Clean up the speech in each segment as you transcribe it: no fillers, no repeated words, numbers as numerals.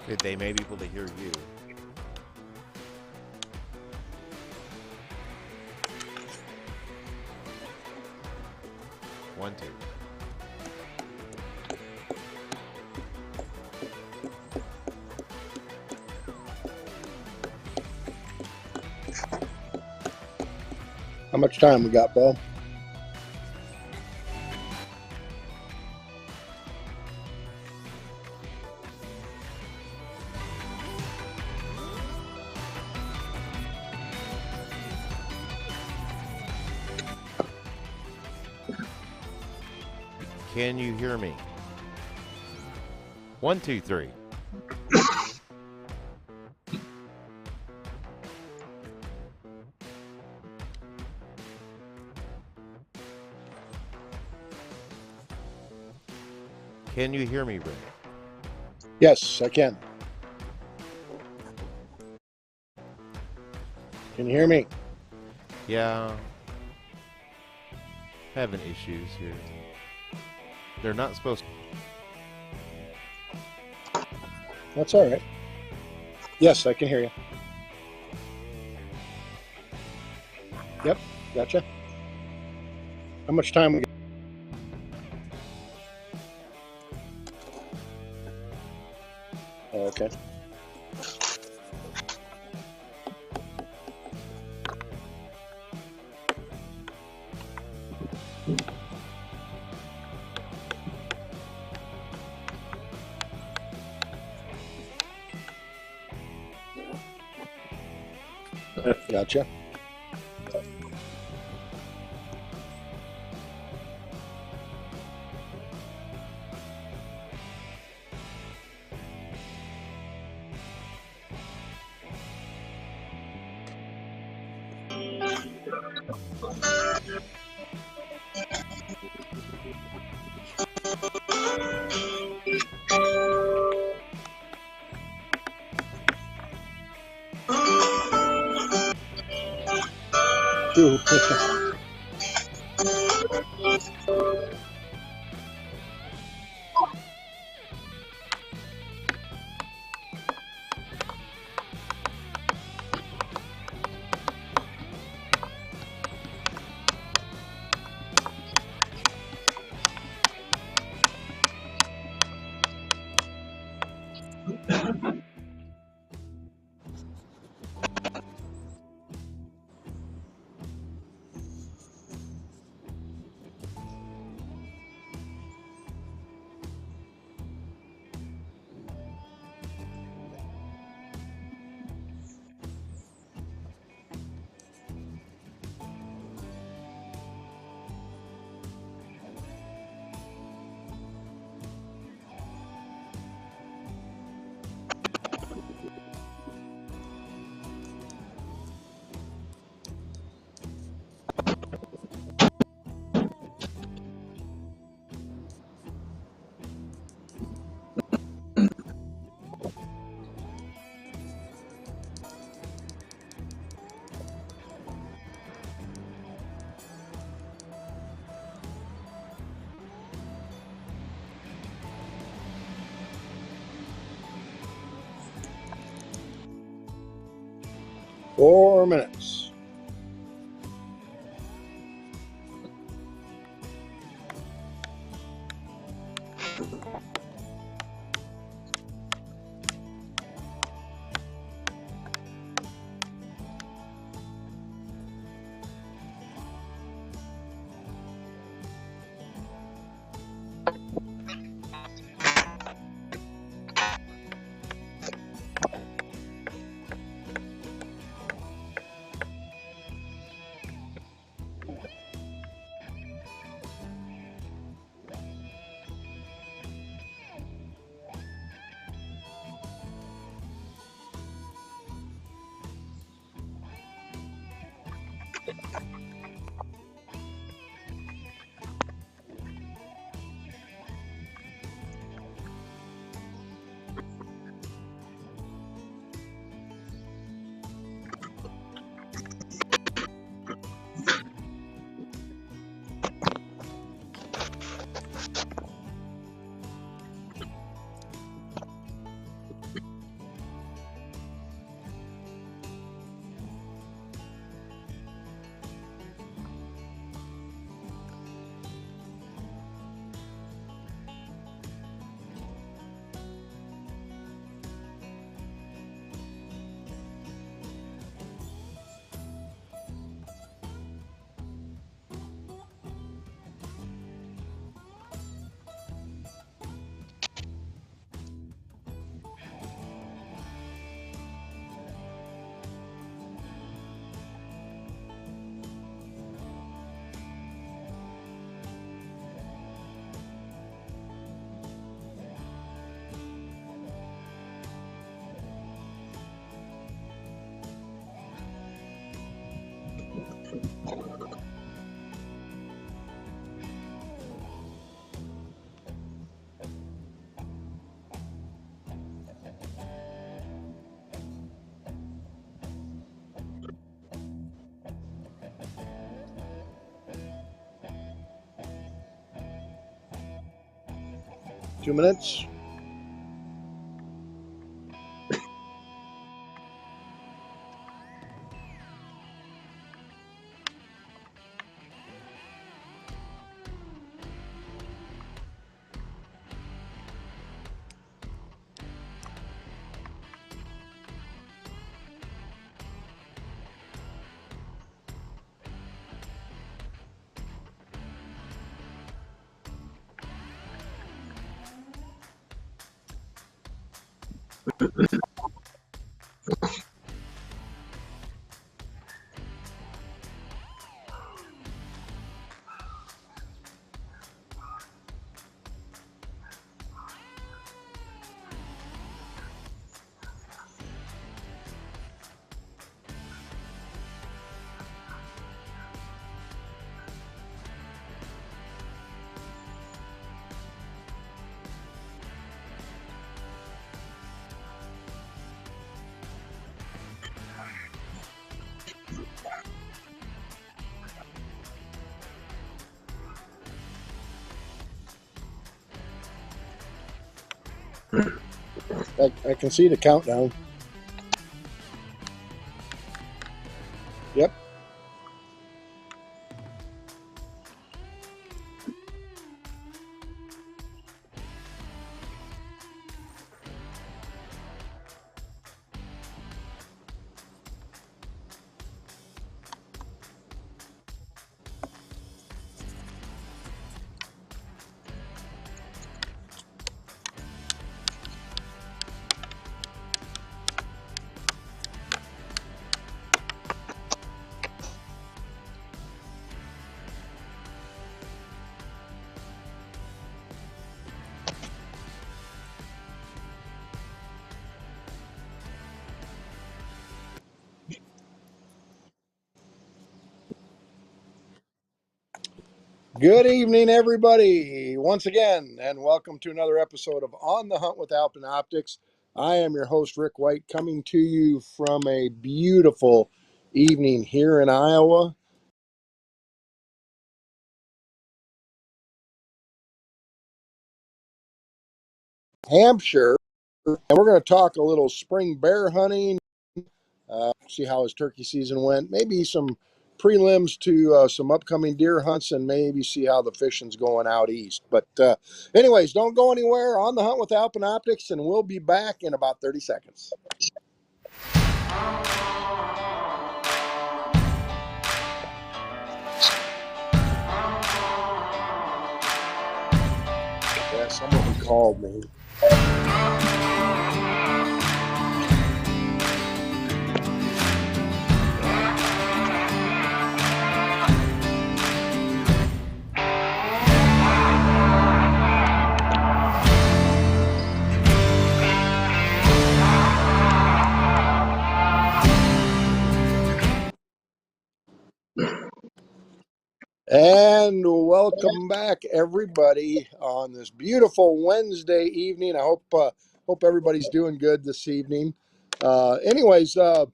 They may be able to hear you. One, two. How much time we got, Bo? Can you hear me? 1, 2, 3. Can you hear me, Rick? Yes, I can. Can you hear me? Yeah. Having issues here. They're not supposed to. That's all right. Yes, I can hear you. Yep, gotcha. How much time we got? Oh, okay. Gotcha. Two. Four minutes. 2 minutes. I can see the countdown. Yep. Good evening, everybody, once again, and welcome to another episode of On the Hunt with Alpen Optics. I am your host, Rick White, coming to you from a beautiful evening here in Iowa. Hampshire, and we're going to talk a little spring bear hunting, see how his turkey season went, maybe some prelims to some upcoming deer hunts, and maybe see how the fishing's going out east. But anyways, don't go anywhere. On the Hunt with Alpen Optics, and we'll be back in about 30 seconds. Yeah, someone called me. And welcome back, everybody, on this beautiful Wednesday evening. I hope everybody's doing good this evening. Anyways, I've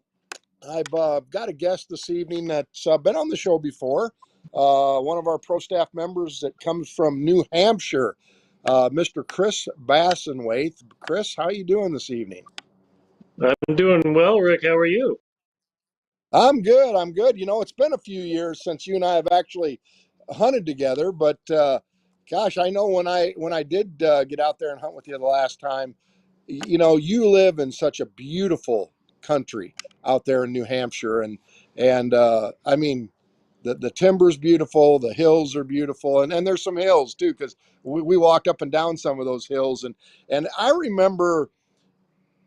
got a guest this evening that's been on the show before. One of our pro staff members that comes from New Hampshire, Mr. Chris Bassenwaith. Chris, how you doing this evening? I'm doing well, Rick. How are you? I'm good. I'm good. You know, it's been a few years since you and I have actually hunted together, but gosh, I know when I did get out there and hunt with you the last time, you know, you live in such a beautiful country out there in New Hampshire, and I mean, the timber's beautiful, the hills are beautiful, and there's some hills too, because we walked up and down some of those hills, and I remember.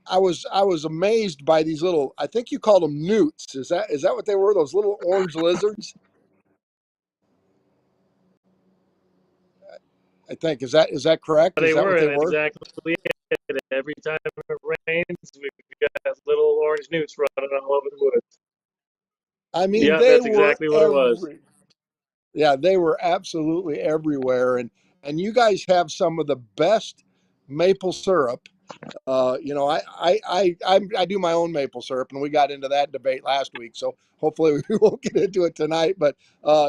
I was amazed by these little. I think you called them newts. Is that what they were? Those little orange lizards. I think is that correct? Is They that what were, they and that's were? exactly it. Every time it rains, we've got little orange newts running all over the woods. I mean, Yeah, they that's were exactly what it was. yeah, they were absolutely everywhere, and you guys have some of the best maple syrup You know, I do my own maple syrup, and we got into that debate last week. So hopefully we won't get into it tonight. But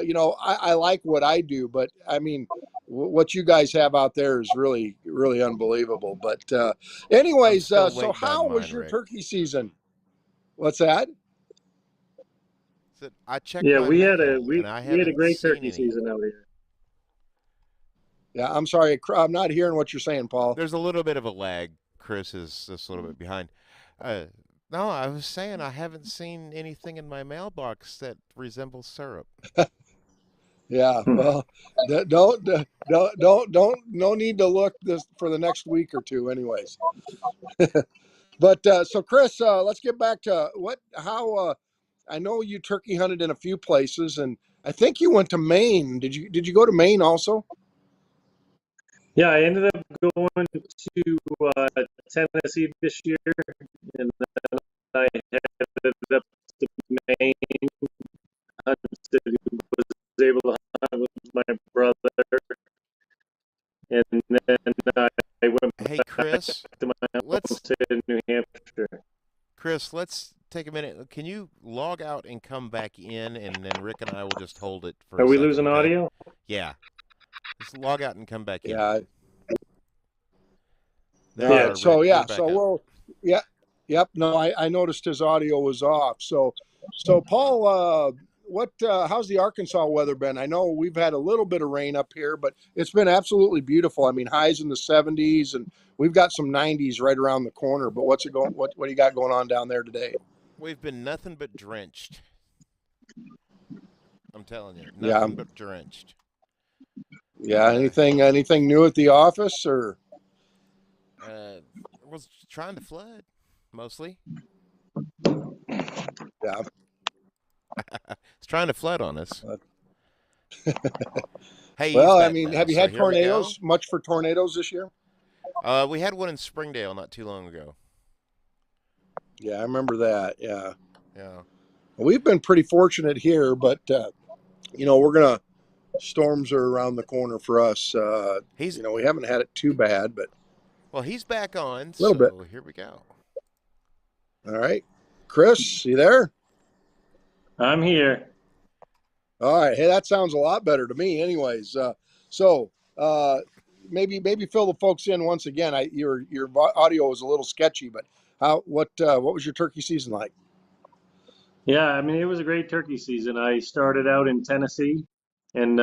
you know, I like what I do, but I mean, what you guys have out there is really unbelievable. But I'm anyways, still so waiting on how was mine, your Rick. turkey season? What's that? So I checked Yeah, my we had mail and I a haven't great seen turkey any. season out here. Yeah, I'm sorry, I'm not hearing what you're saying, Paul. There's a little bit of a lag. Chris is just a little bit behind. Uh, no, I was saying I haven't seen anything in my mailbox that resembles syrup. Yeah, well, don't, no need to look this for the next week or two, anyways. But so, Chris, let's get back to how. I know you turkey hunted in a few places, and I think you went to Maine. Did you go to Maine also? Yeah, I ended up going to Tennessee this year, and then I headed up to Maine. Hunted, was able to hunt with my brother, and then I went Hey, back Chris, to my home let's state of New Hampshire. let's take a minute. Can you log out and come back in, and then Rick and I will just hold it for Are a we second, losing okay? audio? Yeah, just log out and come back in. Yeah. All There you Yeah. right. are, Rick. So You're yeah. back So up. we'll. Yeah. Yep. No, I noticed his audio was off. So Paul, how's the Arkansas weather been? I know we've had a little bit of rain up here, but it's been absolutely beautiful. I mean, highs in the 70s, and we've got some 90s right around the corner. But what's it going? What do you got going on down there today? We've been nothing but drenched. I'm telling you, Yeah. nothing but drenched. Yeah. Uh, Anything new at the office or? was trying to flood, mostly. Yeah. It's trying to flood on us. Haze Well, I that mean, now. have you So had here we go. tornadoes? Much for tornadoes this year? We had one in Springdale not too long ago. Yeah, I remember that. Yeah. Yeah. We've been pretty fortunate here, but you know, storms are around the corner for us. He's You know, we haven't had it too bad, but well, he's back on, a little bit. so here we go. All right. Chris, you there? I'm here. All right. Hey, that sounds a lot better to me anyways. So, uh, maybe fill the folks in once again. Your audio was a little sketchy, but what was your turkey season like? Yeah, I mean, it was a great turkey season. I started out in Tennessee and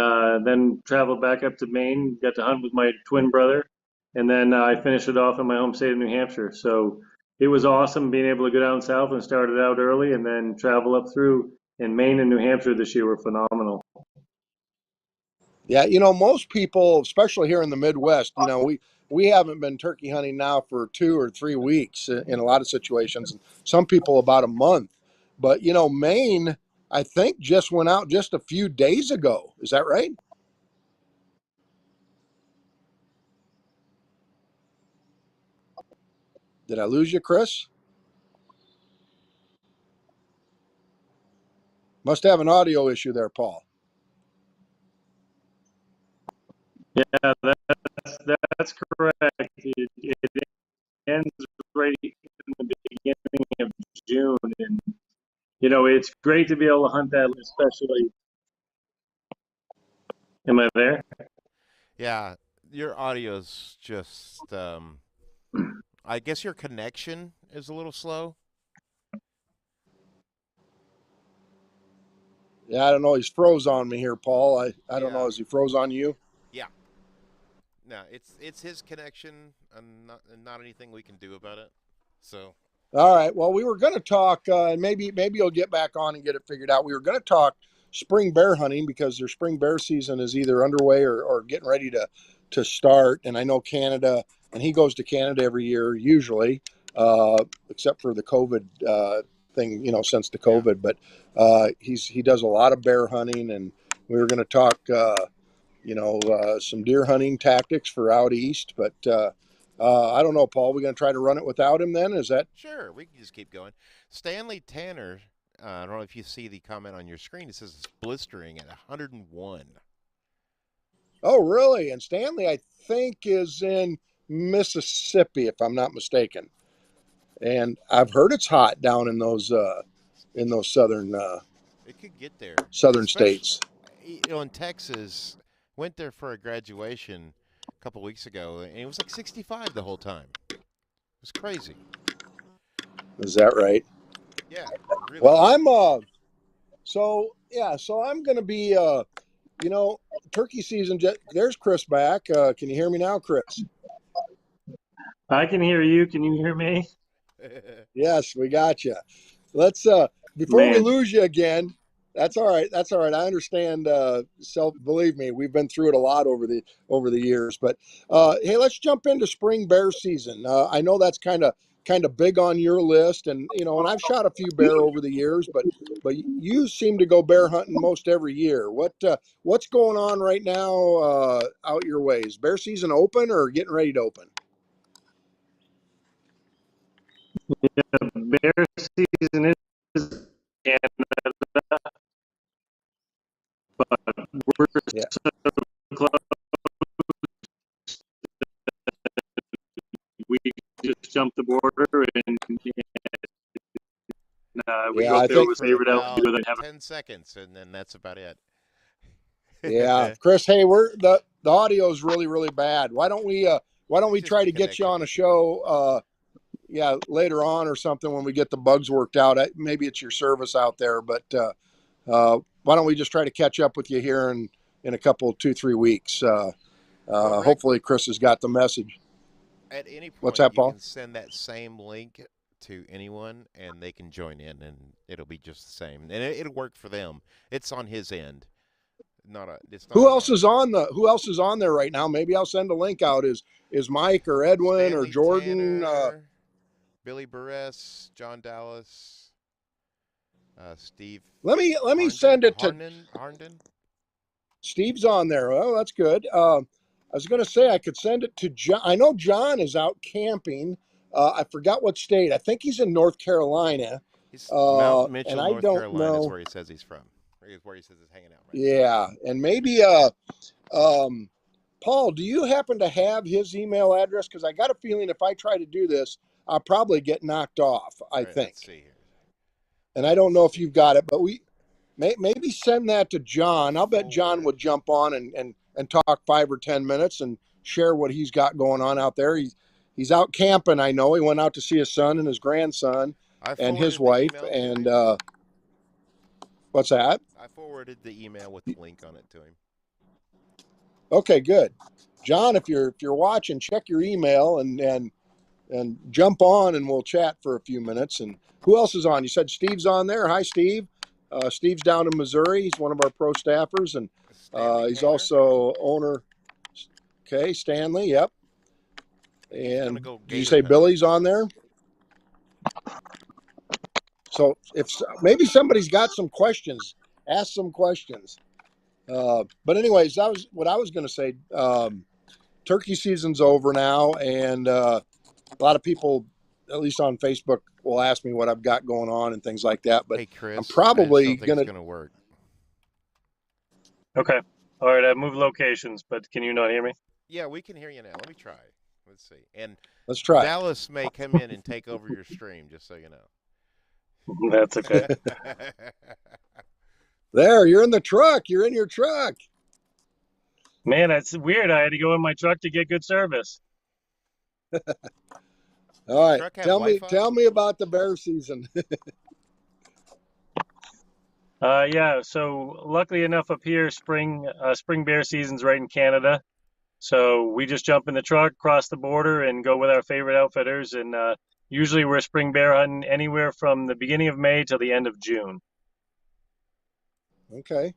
then traveled back up to Maine, got to hunt with my twin brother, and then I finished it off in my home state of New Hampshire. So it was awesome being able to go down south and start it out early and then travel up through. And Maine and New Hampshire this year were phenomenal. Yeah, you know, most people, especially here in the Midwest, you know, we haven't been turkey hunting now for 2 or 3 weeks in a lot of situations, and some people about a month. But you know, Maine, I think just went out just a few days ago. Is that right? Did I lose you, Chris? Must have an audio issue there, Paul. Yeah, that's correct. It ends right in the beginning of June, and you know it's great to be able to hunt that, especially. Am I there? Yeah, your audio's just. I guess your connection is a little slow. Yeah, I don't know. He's froze on me here, Paul. I don't know. Yeah. Is he froze on you? Yeah. No, it's his connection, and not anything we can do about it. So All right. Well, we were going to talk, and maybe you'll get back on and get it figured out. We were going to talk spring bear hunting because their spring bear season is either underway or getting ready to start. And I know Canada, and he goes to Canada every year usually, except for the COVID thing, you know, since the yeah, COVID. But he does a lot of bear hunting, and we were going to talk. Some deer hunting tactics for out east. But I don't know, Paul. We're going to try to run it without him. Then is that? sure, we can just keep going. Stanley Tanner. I don't know if you see the comment on your screen. It says it's blistering at 101. Oh, really? And Stanley, I think, is in Mississippi, if I'm not mistaken. And I've heard it's hot down in those It could get there, southern especially states. in Texas. Went there for a graduation a couple weeks ago, and it was like 65 the whole time. It was crazy. Is that right? Yeah, it really Well, was. I'm so yeah, so I'm gonna be you know, turkey season. There's Chris back. Can you hear me now, Chris? I can hear you. Can you hear me? Yes, we got you. Let's before we Man, lose you again. That's all right. That's all right. I understand. Self, believe me, we've been through it a lot over the years. But hey, let's jump into spring bear season. I know that's kind of big on your list, and and I've shot a few bear over the years, but you seem to go bear hunting most every year. What's going on right now out your ways? Bear season open or getting ready to open? bear season is Canada, but we're Yeah, so close. We just jumped the border and we yeah. go up I there think with For favorite outfitters about and have 10 seconds, and then that's about it. Yeah, Chris. Hey, the audio is really bad. Why don't It's we just try the to get you connection on a issue. show? Yeah, later on or something when we get the bugs worked out. Maybe it's your service out there, but why don't we just try to catch up with you here in a couple 2-3 weeks? Well, Rick, Hopefully, Chris has got the message. at any What's point, that, you Paul? can send that same link to anyone, and they can join in, and it'll be just the same, and it'll work for them. It's on his end, It's not on ours. Who else is on there right now? Maybe I'll send a link out. Is Mike or Edwin or Stanley Jordan? Tanner, Billy Buress, John Dallas, Steve Let me Harnden, send it to Harnden. Steve's on there. Oh, that's good. I was going to say I could send it to John. I know John is out camping. I forgot what state. I think he's in North Carolina. He's Mount And Mitchell, I North don't Carolina is know. where he says he's from. Where he says he's hanging out right now. Yeah, and maybe um, Paul, do you happen to have his email address? Because I got a feeling if I try to do this, I'll probably get knocked off. I All right, let's think, see here. and I don't Let's know if see. you've got it, but maybe send that to I'll John. I'll bet John forward. would jump on and talk 5 or 10 minutes and share what he's got going on out there. He's out camping. I know he went out to see his son and his grandson I and his forwarded the wife. email to And him. what's that? I forwarded the email with the link on it to him. Okay, good. John, if you're watching, check your email and jump on and we'll chat for a few minutes. And who else is on? You said Steve's on there. Hi, Steve. Steve's down in Missouri. He's one of our pro staffers, and Stanley he's Tanner. also owner. Okay, Stanley. Yep. He's gonna And go did you gator say hunting, he Billy's on there? says. So if maybe somebody's got some questions, ask some questions. But anyways, that was what I was going to say. Turkey season's over now, and a lot of people, at least on Facebook, will ask me what I've got going on and things like that. But Hey, I'm Chris, I just probably don't think going it's to. gonna work. okay. All right, I've moved locations, but can you not hear me? Yeah, we can hear you now. Let me try. Let's see. And Let's try it. Dallas may come in and take over your stream, just so you That's okay. know. There, you're in the truck. You're in your truck. Man, that's weird. I had to go in my truck to get good service. All Your right, truck have tell Wi-Fi? me about the bear season. Yeah, so luckily enough up here, spring bear season's right in Canada. So we just jump in the truck, cross the border, and go with our favorite outfitters. And usually we're spring bear hunting anywhere from the beginning of May till the end of June. Okay.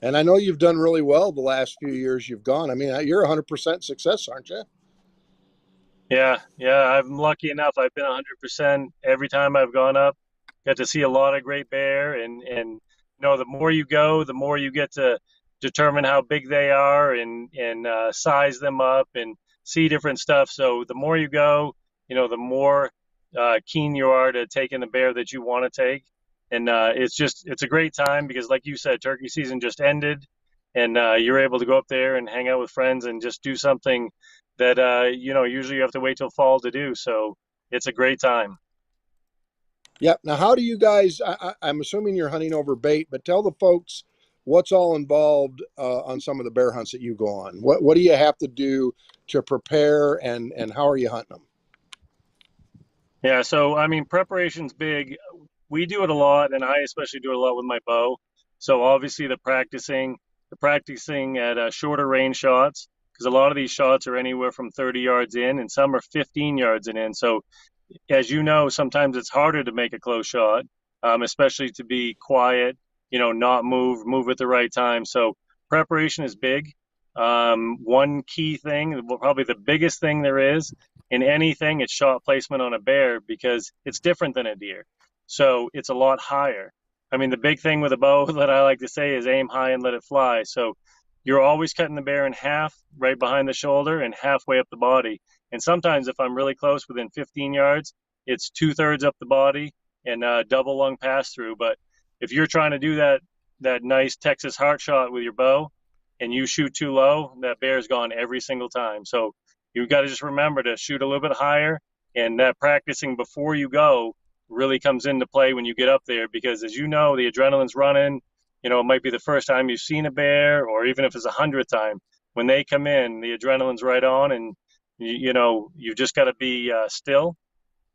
And I know you've done really well the last few years you've gone. I mean, you're 100% success, aren't you? Yeah, I'm lucky enough. I've been 100% every time I've gone up. Got to see a lot of great bear, and the more you go, the more you get to determine how big they are and size them up and see different stuff. So the more you go, the more keen you are to taking the bear that you want to take. And it's a great time because, like you said, turkey season just ended, and you're able to go up there and hang out with friends and just do something that usually you have to wait till fall to do. So it's a great time. Yep. Now, how do you guys? I'm assuming you're hunting over bait, but tell the folks what's all involved on some of the bear hunts that you go on. What do you have to do to prepare, and how are you hunting them? Yeah, so I mean, preparation's big. We do it a lot, and I especially do it a lot with my bow. So obviously the practicing at shorter range shots, because a lot of these shots are anywhere from 30 yards in, and some are 15 yards in. So as you know, sometimes it's harder to make a close shot, especially to be quiet, not move at the right time. So preparation is big. One key thing, well, probably the biggest thing there is in anything, it's shot placement on a bear because it's different than a deer. So it's a lot higher. I mean, the big thing with a bow that I like to say is aim high and let it fly. So you're always cutting the bear in half right behind the shoulder and halfway up the body. And sometimes if I'm really close within 15 yards, it's 2/3 up the body and double lung pass through. But if you're trying to do that nice Texas heart shot with your bow and you shoot too low, that bear's gone every single time. So you've got to just remember to shoot a little bit higher, and that practicing before you go really comes into play when you get up there because as you know, the adrenaline's running. It might be the first time you've seen a bear, or even if it's 100th time. When they come in, the adrenaline's right on, and you've just got to be still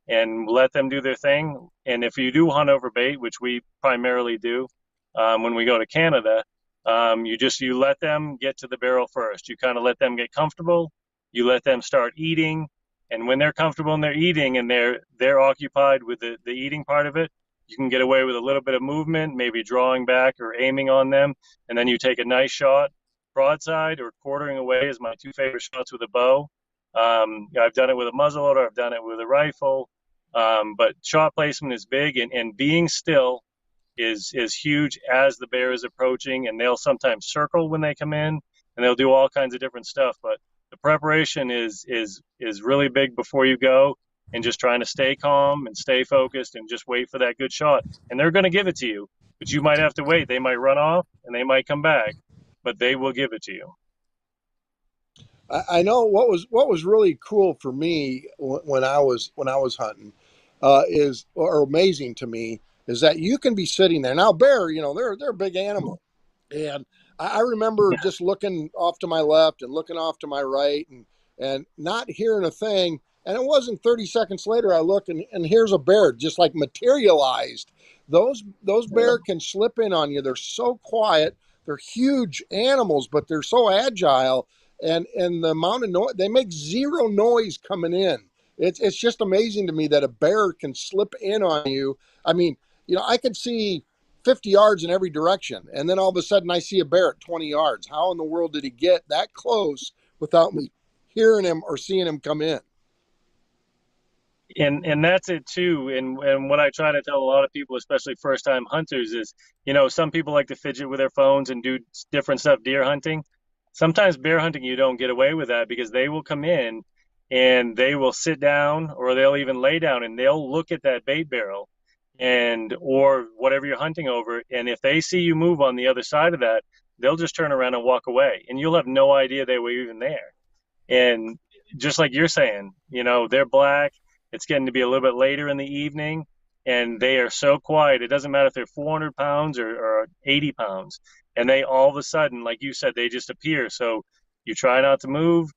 and let them do their thing. And if you do hunt over bait, which we primarily do when we go to Canada, you let them get to the barrel first. You kind of let them get comfortable. You let them start eating, and when they're comfortable and they're eating and they're occupied with the eating part of it, you can get away with a little bit of movement, maybe drawing back or aiming on them, and then you take a nice shot. Broadside or quartering away is my two favorite shots with a bow. I've done it with a muzzleloader. I've done it with a rifle. But shot placement is big, and being still is huge as the bear is approaching, and they'll sometimes circle when they come in, and they'll do all kinds of different stuff. But the preparation is really big before you go, and just trying to stay calm and stay focused and just wait for that good shot. And they're going to give it to you, but you might have to wait. They might run off and they might come back, but they will give it to you. I know what was really cool for me when I was hunting is or amazing to me is that you can be sitting there now. Bear, they're a big animal, and I remember just looking off to my left and looking off to my right and not hearing a thing. And it wasn't 30 seconds later I look and here's a bear just like materialized. Those bear can slip in on you. They're so quiet. They're huge animals, but they're so agile and the amount of noise they make zero noise coming in. It's just amazing to me that a bear can slip in on you. I mean, I could see 50 yards in every direction. And then all of a sudden I see a bear at 20 yards. How in the world did he get that close without me hearing him or seeing him come in? And that's it too. And what I try to tell a lot of people, especially first time hunters, is some people like to fidget with their phones and do different stuff deer hunting. Sometimes bear hunting you don't get away with that because they will come in and they will sit down or they'll even lay down and they'll look at that bait barrel and or whatever you're hunting over, and if they see you move on the other side of that, they'll just turn around and walk away and you'll have no idea they were even there. And just like you're saying, they're black. It's getting to be a little bit later in the evening, and they are so quiet. It doesn't matter if they're 400 pounds or 80 pounds. And they all of a sudden, like you said, they just appear. So you try not to move,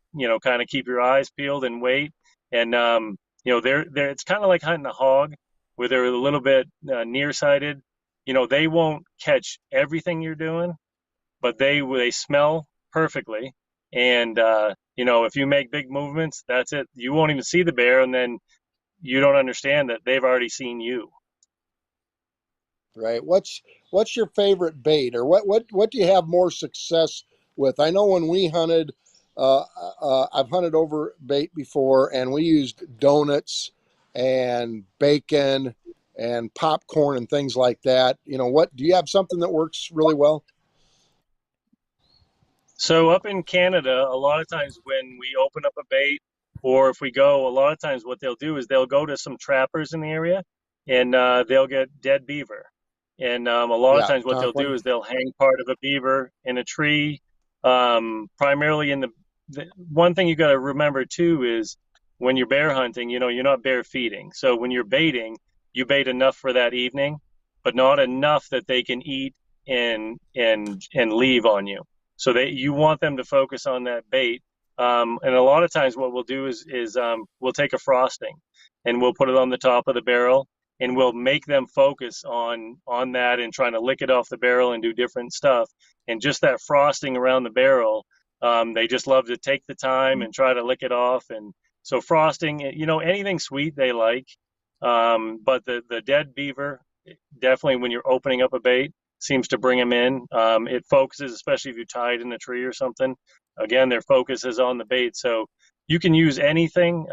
kind of keep your eyes peeled and wait. And, they're, it's kind of like hunting a hog where they're a little bit nearsighted. They won't catch everything you're doing, but they smell perfectly. And if you make big movements, that's it. You won't even see the bear, and then you don't understand that they've already seen you. Right. What's your favorite bait, or what do you have more success with? I know when we hunted, I've hunted over bait before, and we used donuts and bacon and popcorn and things like that. What do you have something that works really well? So up in Canada, a lot of times when we open up a bait, or if we go, a lot of times what they'll do is they'll go to some trappers in the area, and they'll get dead beaver. And a lot of Yeah, times what they'll do Tonquin. is they'll hang part of a beaver in a tree, primarily in one thing you got to remember too is when you're bear hunting, you're not bear feeding. So when you're baiting, you bait enough for that evening, but not enough that they can eat and leave on you. So you want them to focus on that bait. And a lot of times, what we'll do is we'll take a frosting, and we'll put it on the top of the barrel, and we'll make them focus on that and trying to lick it off the barrel and do different stuff. And just that frosting around the barrel, they just love to take the time and try to lick it off. And so frosting, anything sweet they like. But the dead beaver, definitely when you're opening up a bait, seems to bring them in. It focuses, especially if you tie it in a tree or something. Again, their focus is on the bait. So you can use anything,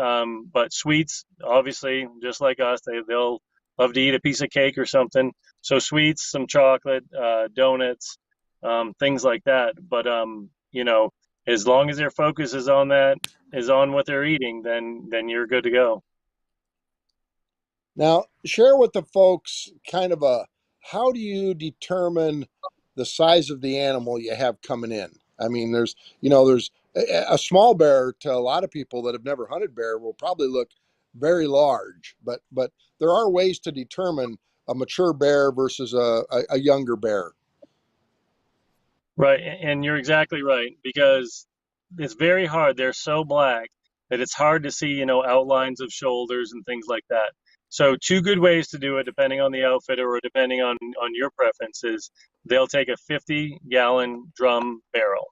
but sweets, obviously, just like us, they'll love to eat a piece of cake or something. So sweets, some chocolate, donuts, things like that. But as long as their focus is on that, is on what they're eating, then you're good to go. Now, share with the folks kind of how do you determine the size of the animal you have coming in? I mean, there's a small bear to a lot of people that have never hunted bear will probably look very large, but there are ways to determine a mature bear versus a younger bear. Right, and you're exactly right because it's very hard. They're so black that it's hard to see, outlines of shoulders and things like that. So two good ways to do it, depending on the outfitter or depending on your preferences, they'll take a 50-gallon drum barrel.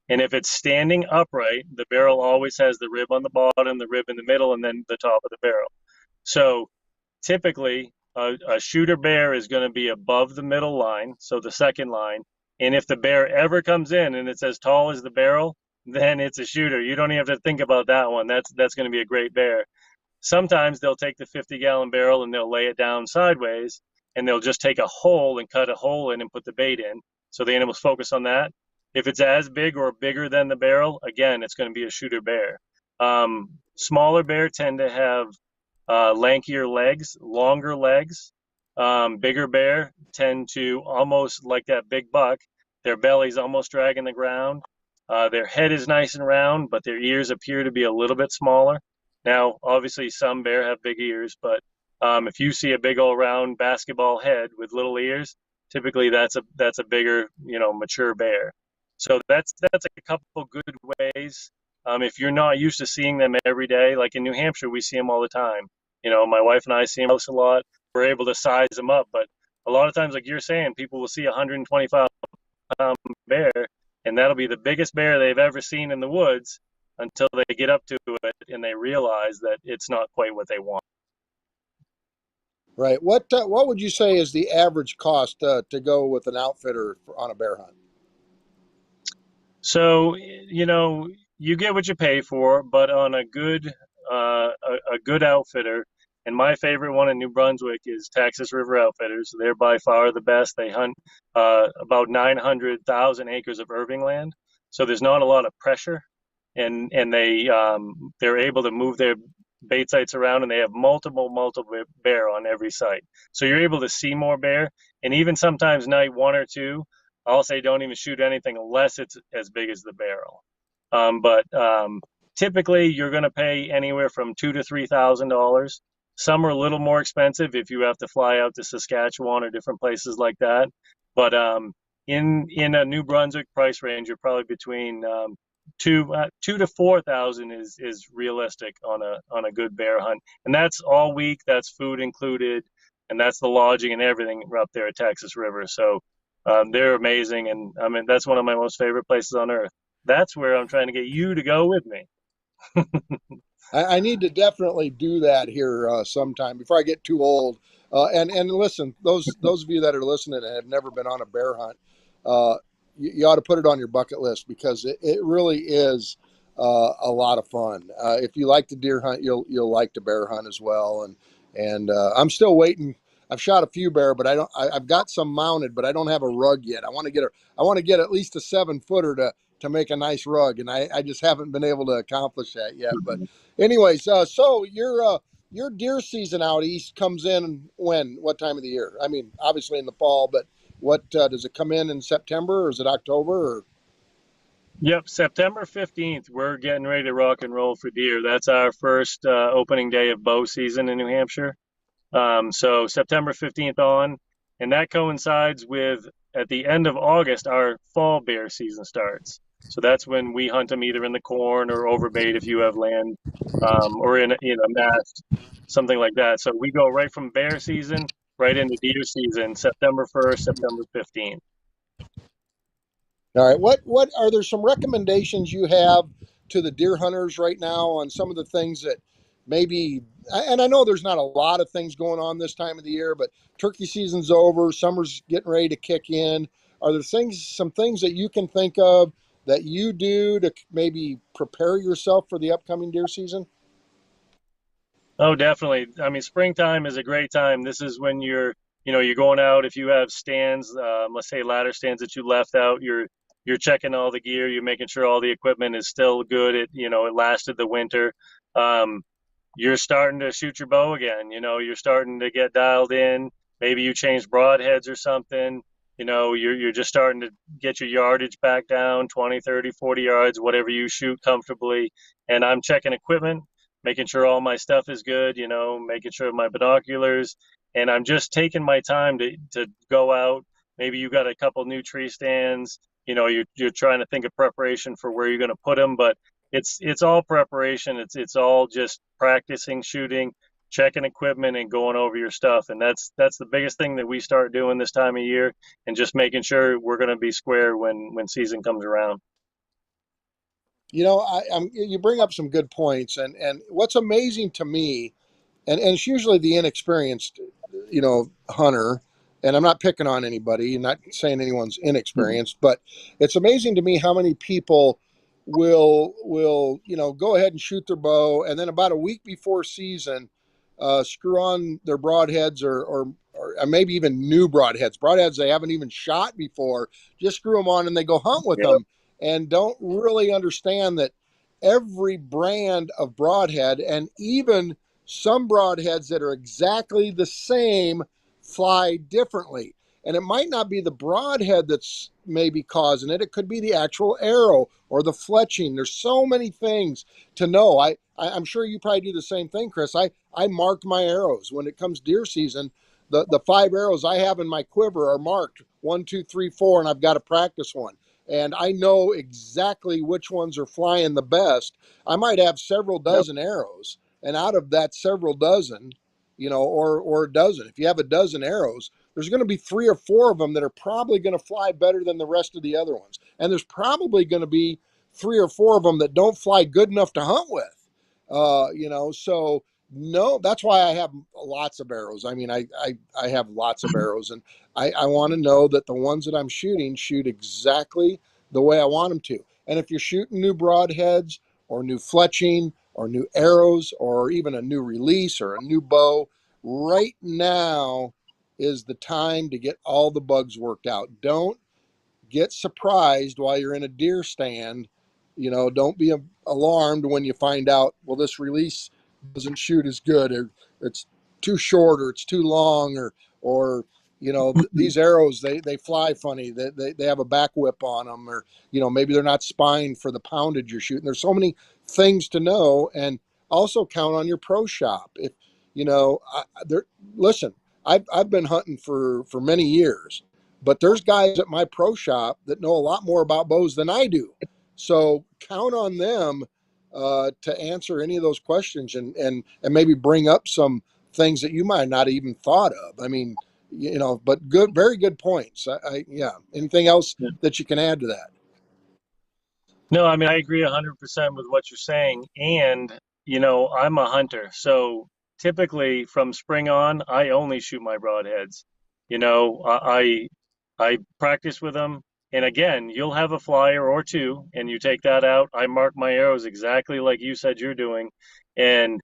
And if it's standing upright, the barrel always has the rib on the bottom, the rib in the middle, and then the top of the barrel. So typically a shooter bear is going to be above the middle line, so the second line. And if the bear ever comes in and it's as tall as the barrel, then it's a shooter. You don't even have to think about that one. That's going to be a great bear. Sometimes they'll take the 50-gallon barrel and they'll lay it down sideways, and they'll just take a hole and cut a hole in and put the bait in. So the animals focus on that. If it's as big or bigger than the barrel, again, it's going to be a shooter bear. Smaller bear tend to have lankier legs, longer legs. Bigger bear tend to almost like that big buck. Their belly's almost dragging the ground. Their head is nice and round, but their ears appear to be a little bit smaller. Now, obviously, some bear have big ears, but if you see a big old round basketball head with little ears, typically that's a bigger, mature bear. So that's a couple good ways. If you're not used to seeing them every day, like in New Hampshire, we see them all the time. My wife and I see them a lot. We're able to size them up, but a lot of times, like you're saying, people will see a 125-pound bear, and that'll be the biggest bear they've ever seen in the woods until they get up to it and they realize that it's not quite what they want. Right. What would you say is the average cost to go with an outfitter on a bear hunt? So, you get what you pay for, but on a good outfitter, and my favorite one in New Brunswick is Texas River Outfitters. They're by far the best. They hunt about 900,000 acres of Irving land, so there's not a lot of pressure, and they're able to move their bait sites around, and they have multiple bear on every site. So you're able to see more bear, and even sometimes night one or two, I'll say don't even shoot anything unless it's as big as the barrel. But typically, you're going to pay anywhere from $2,000 to $3,000. Some are a little more expensive if you have to fly out to Saskatchewan or different places like that. But in a New Brunswick price range, you're probably between two to 4,000 is realistic on a good bear hunt, and that's all week. That's food included, and that's the lodging and everything up there at Texas River. So they're amazing, and I mean that's one of my most favorite places on earth. That's where I'm trying to get you to go with me. I need to definitely do that here sometime before I get too old. And listen, those of you that are listening and have never been on a bear hunt, you ought to put it on your bucket list because it really is a lot of fun. If you like the deer hunt, you'll like the bear hunt as well. And I'm still waiting. I've shot a few bear, but I've got some mounted, but I don't have a rug yet. I want to get at least a 7-footer to make a nice rug, and I just haven't been able to accomplish that yet. But anyways, so your deer season out east comes in when? What time of the year? I mean, obviously in the fall, but what does it come in September or is it October? Or? Yep, September 15th, we're getting ready to rock and roll for deer. That's our first opening day of bow season in New Hampshire. So September 15th on, and that coincides with at the end of August, our fall bear season starts. So that's when we hunt them either in the corn or over bait if you have land, or in a mast, something like that. So we go right from bear season right into deer season, September 1st, September 15th. All right. What are there some recommendations you have to the deer hunters right now on some of the things that maybe, and I know there's not a lot of things going on this time of the year, but turkey season's over, summer's getting ready to kick in. Are there some things that you can think of that you do to maybe prepare yourself for the upcoming deer season? Oh, definitely. I mean, springtime is a great time. This is when you're going out. If you have stands, let's say ladder stands that you left out, you're checking all the gear. You're making sure all the equipment is still good. It lasted the winter. Um, you're starting to shoot your bow again. You're starting to get dialed in. Maybe you changed broadheads or something. You're just starting to get your yardage back down 20, 30, 40 yards, whatever you shoot comfortably. And I'm checking equipment, making sure all my stuff is good, making sure my binoculars. And I'm just taking my time to go out. Maybe you got a couple new tree stands. You're trying to think of preparation for where you're going to put them, but it's all preparation. It's all just practicing shooting, checking equipment, and going over your stuff. And that's the biggest thing that we start doing this time of year, and just making sure we're going to be square when season comes around. You bring up some good points, and what's amazing to me, and it's usually the inexperienced, hunter. And I'm not picking on anybody, not saying anyone's inexperienced, but it's amazing to me how many people will go ahead and shoot their bow, and then about a week before season, screw on their broadheads or maybe even new broadheads they haven't even shot before. Just screw them on and they go hunt with Yep. them, and don't really understand that every brand of broadhead, and even some broadheads that are exactly the same, fly differently. And it might not be the broadhead that's maybe causing it. It could be the actual arrow or the fletching. There's so many things to know. I'm sure you probably do the same thing, Chris. I mark my arrows when it comes deer season. The 5 arrows I have in my quiver are marked 1, 2, 3, 4, and I've got to practice one. And I know exactly which ones are flying the best. I might have several Yep. dozen arrows, and out of that several dozen, or a dozen, if you have a dozen arrows, there's going to be 3 or 4 of them that are probably going to fly better than the rest of the other ones. And there's probably going to be 3 or 4 of them that don't fly good enough to hunt with. So no, that's why I have lots of arrows. I mean, I have lots of arrows, and I want to know that the ones that I'm shooting shoot exactly the way I want them to. And if you're shooting new broadheads or new fletching or new arrows or even a new release or a new bow, right now is the time to get all the bugs worked out. Don't get surprised while you're in a deer stand. Don't be alarmed when you find out, well, this release doesn't shoot as good, or it's too short, or it's too long, or these arrows, they fly funny, they have a back whip on them, or maybe they're not spined for the poundage you're shooting. There's so many things to know. And also count on your pro shop. If there listen, I've been hunting for many years, but there's guys at my pro shop that know a lot more about bows than I do. So count on them to answer any of those questions, and maybe bring up some things that you might not even thought of. I mean, but good, very good points. Yeah. Anything else that you can add to that? No, I mean, I agree 100% with what you're saying. And, I'm a hunter. So typically from spring on, I only shoot my broadheads. I practice with them. And again, you'll have a flyer or two, and you take that out. I mark my arrows exactly like you said you're doing. And,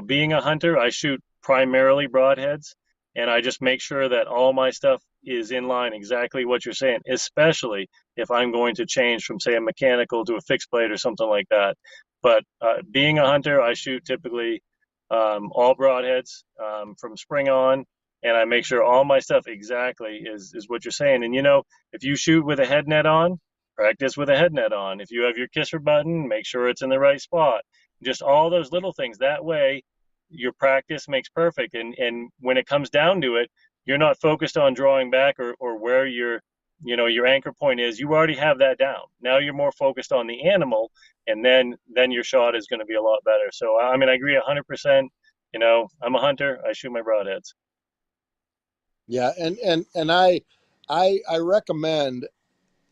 being a hunter, I shoot primarily broadheads. And I just make sure that all my stuff is in line exactly what you're saying, especially if I'm going to change from, say, a mechanical to a fixed blade or something like that. But being a hunter, I shoot typically all broadheads from spring on, and I make sure all my stuff exactly is what you're saying. And if you shoot with a head net on, practice with a head net on. If you have your kisser button, make sure it's in the right spot. Just all those little things. That way, your practice makes perfect. And when it comes down to it, you're not focused on drawing back or where your anchor point is. You already have that down. Now you're more focused on the animal, and then your shot is going to be a lot better. So I mean, I agree 100%. I'm a hunter. I shoot my broadheads. Yeah, and I recommend,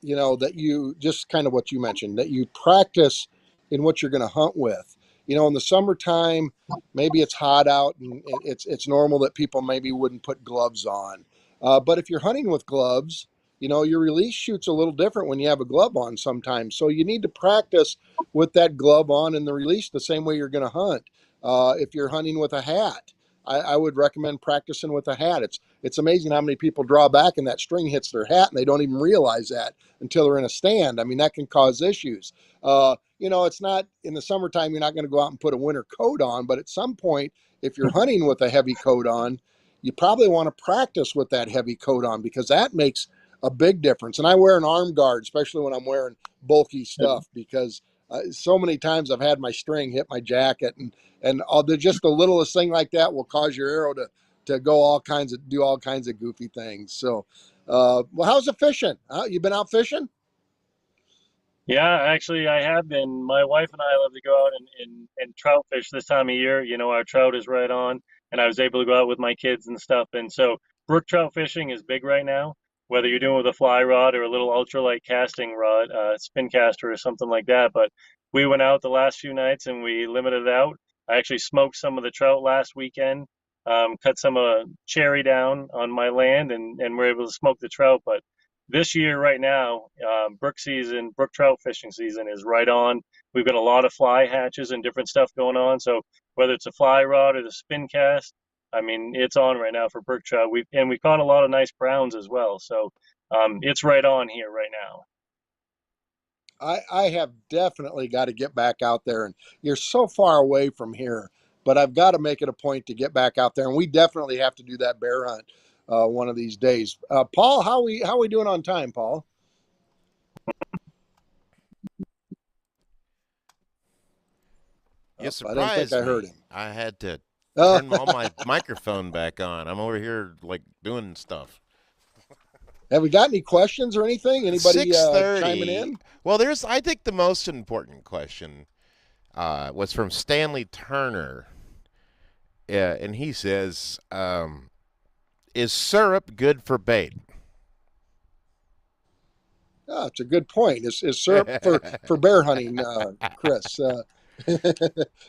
that you just kind of what you mentioned, that you practice in what you're going to hunt with. In the summertime, maybe it's hot out and it's normal that people maybe wouldn't put gloves on. But if you're hunting with gloves, your release shoots a little different when you have a glove on sometimes. So you need to practice with that glove on and the release the same way you're going to hunt. If you're hunting with a hat, I would recommend practicing with a hat. It's amazing how many people draw back and that string hits their hat and they don't even realize that until they're in a stand. I mean, that can cause issues. It's not in the summertime, you're not going to go out and put a winter coat on, but at some point, if you're hunting with a heavy coat on, you probably want to practice with that heavy coat on because that makes a big difference. And I wear an arm guard, especially when I'm wearing bulky stuff, because so many times I've had my string hit my jacket, and just the littlest thing like that will cause your arrow to do all kinds of goofy things. So, well, how's the fishing? You been out fishing? Yeah, actually, I have been. My wife and I love to go out and trout fish this time of year. Our trout is right on, and I was able to go out with my kids and stuff. And so, brook trout fishing is big right now, whether you're doing with a fly rod or a little ultralight casting rod, spin caster or something like that. But we went out the last few nights and we limited it out. I actually smoked some of the trout last weekend, cut some cherry down on my land, and we're able to smoke the trout. But this year right now, brook trout fishing season is right on. We've got a lot of fly hatches and different stuff going on. So whether it's a fly rod or the spin cast, I mean, it's on right now for brook trout. We caught a lot of nice browns as well. So it's right on here right now. I have definitely got to get back out there, and you're so far away from here, but I've got to make it a point to get back out there, and we definitely have to do that bear hunt one of these days. Paul, how we doing on time, Paul? You I didn't think surprised I heard me. him. I had to Oh, turn all my microphone back on. I'm over here like doing stuff. have we got any questions or anything? Anybody Six chiming thirty. in? Well, I think the most important question was from Stanley Turner, and he says, "Is syrup good for bait?" Oh, it's a good point. Is syrup for bear hunting, Chris?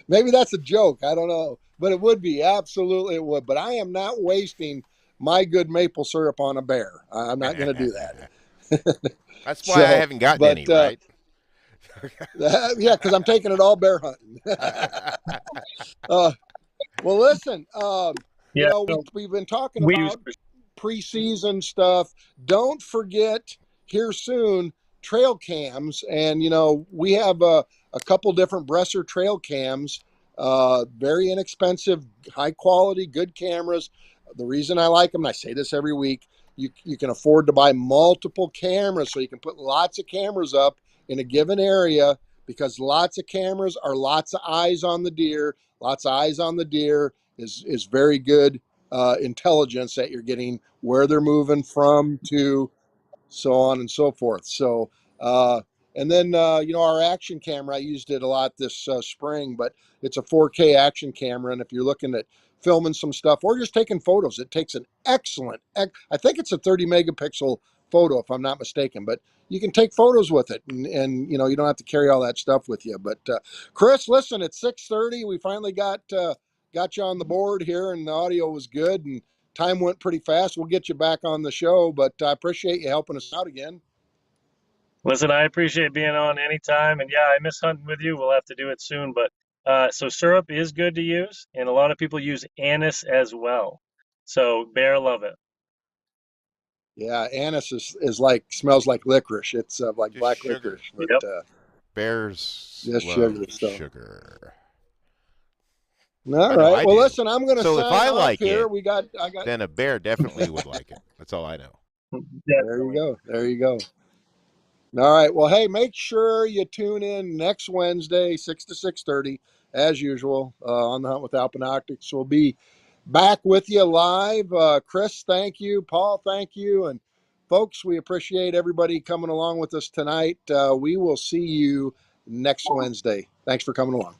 Maybe that's a joke. I don't know, but it would be absolutely it would. But I am not wasting my good maple syrup on a bear. I'm not going to do that. That's why I So, haven't gotten but any, right? yeah, because I'm taking it all bear hunting. uh, well, listen, Yeah, we've been talking we use. about preseason stuff. Don't forget here soon trail cams, and we have a couple different Bresser trail cams. Very inexpensive, high quality, good cameras. The reason I like them, and I say this every week, you can afford to buy multiple cameras, so you can put lots of cameras up in a given area because lots of cameras are lots of eyes on the deer. Lots of eyes on the deer is very good intelligence that you're getting where they're moving from to, so on and so forth. So, and then, our action camera, I used it a lot this spring, but it's a 4K action camera. And if you're looking at filming some stuff or just taking photos, it takes an excellent, I think it's a 30 megapixel photo, if I'm not mistaken, but you can take photos with it and you don't have to carry all that stuff with you. But, Chris, listen, it's 6:30. We finally got you on the board here and the audio was good and time went pretty fast. We'll get you back on the show, but I appreciate you helping us out again. Listen, I appreciate being on anytime, and yeah, I miss hunting with you. We'll have to do it soon, but so syrup is good to use, and a lot of people use anise as well. So bear love it. Yeah, anise is like smells like licorice. It's like Just black sugar. licorice, but Yep. Bears just love sugar. So, sugar. all I know right. I Well, do. listen, I'm going to So if sign I off like here. it, I got. then a bear definitely would like it. That's all I know. There you Definitely. go. There you go. All right. Well, hey, make sure you tune in next Wednesday, 6 to 6:30, as usual, on the Hunt with Alpen Optics. We'll be back with you live. Chris, thank you. Paul, thank you. And folks, we appreciate everybody coming along with us tonight. We will see you next Wednesday. Thanks for coming along.